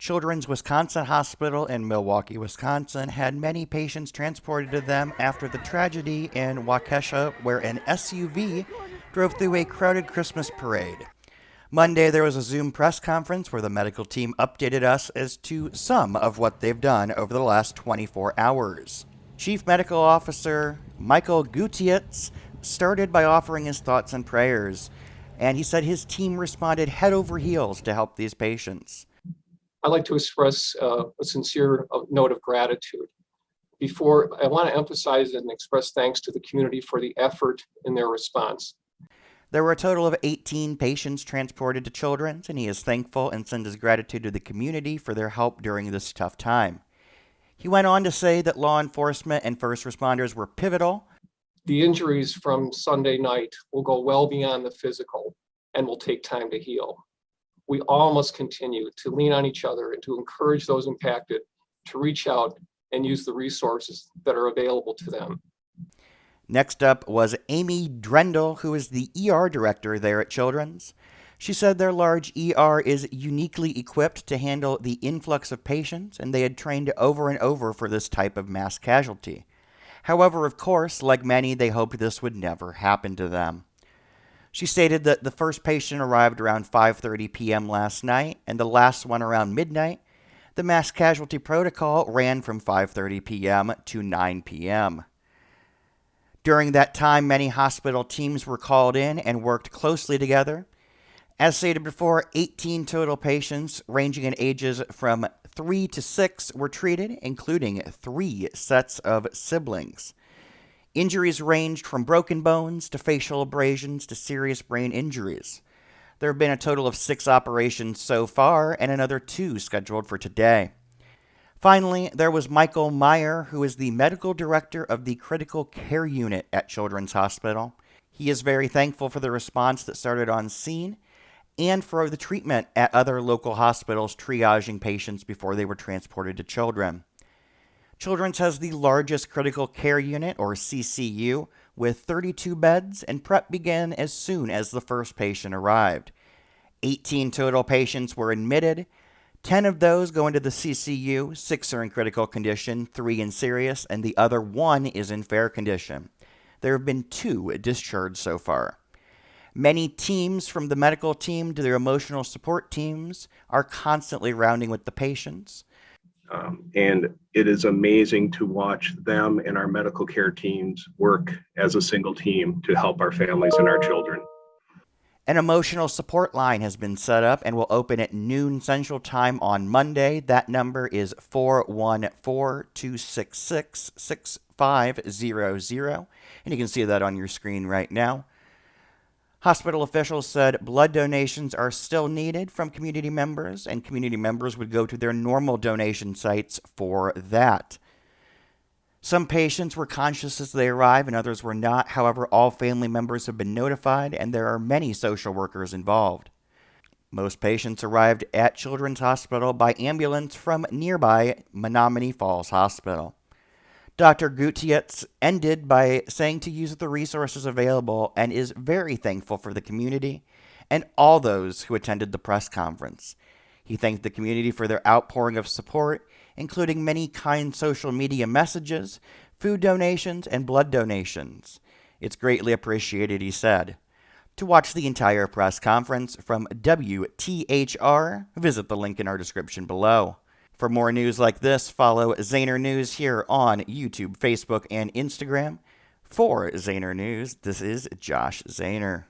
Children's Wisconsin Hospital in Milwaukee, Wisconsin had many patients transported to them after the tragedy in Waukesha, where an SUV drove through a crowded Christmas parade. Monday, there was a Zoom press conference where the medical team updated us as to some of what they've done over the last 24 hours. Chief Medical Officer Michael Gutietz started by offering his thoughts and prayers, and he said his team responded head over heels to help these patients. I'd like to express a sincere note of gratitude. Before, I want to emphasize and express thanks to the community for the effort in their response. There were a total of 18 patients transported to Children's, and he is thankful and sends his gratitude to the community for their help during this tough time. He went on to say that law enforcement and first responders were pivotal. The injuries from Sunday night will go well beyond the physical and will take time to heal. We all must continue to lean on each other and to encourage those impacted to reach out and use the resources that are available to them. Next up was Amy Drendel, who is the ER director there at Children's. She said their large ER is uniquely equipped to handle the influx of patients, and they had trained over and over for this type of mass casualty. However, of course, like many, they hoped this would never happen to them. She stated that the first patient arrived around 5:30 p.m. last night, and the last one around midnight. The mass casualty protocol ran from 5:30 p.m. to 9 p.m. During that time, many hospital teams were called in and worked closely together. As stated before, 18 total patients ranging in ages from 3 to 6 were treated, including 3 sets of siblings. Injuries ranged from broken bones to facial abrasions to serious brain injuries. There have been a total of 6 operations so far and another 2 scheduled for today. Finally, there was Michael Meyer, who is the medical director of the critical care unit at Children's Hospital. He is very thankful for the response that started on scene and for the treatment at other local hospitals triaging patients before they were transported to Children. Children's has the largest critical care unit, or CCU, with 32 beds, and prep began as soon as the first patient arrived. 18 total patients were admitted. 10 of those go into the CCU, 6 are in critical condition, 3 in serious, and the other 1 is in fair condition. There have been 2 discharged so far. Many teams, from the medical team to their emotional support teams, are constantly rounding with the patients. And it is amazing to watch them and our medical care teams work as a single team to help our families and our children. An emotional support line has been set up and will open at noon Central Time on Monday. That number is 414-266-6500, and you can see that on your screen right now. Hospital officials said blood donations are still needed from community members, and community members would go to their normal donation sites for that. Some patients were conscious as they arrived and others were not. However, all family members have been notified, and there are many social workers involved. Most patients arrived at Children's Hospital by ambulance from nearby Menominee Falls Hospital. Dr. Gutietz ended by saying to use the resources available and is very thankful for the community and all those who attended the press conference. He thanked the community for their outpouring of support, including many kind social media messages, food donations, and blood donations. It's greatly appreciated, he said. To watch the entire press conference from WTHR, visit the link in our description below. For more news like this, follow Zaner News here on YouTube, Facebook, and Instagram. For Zaner News, this is Josh Zaner.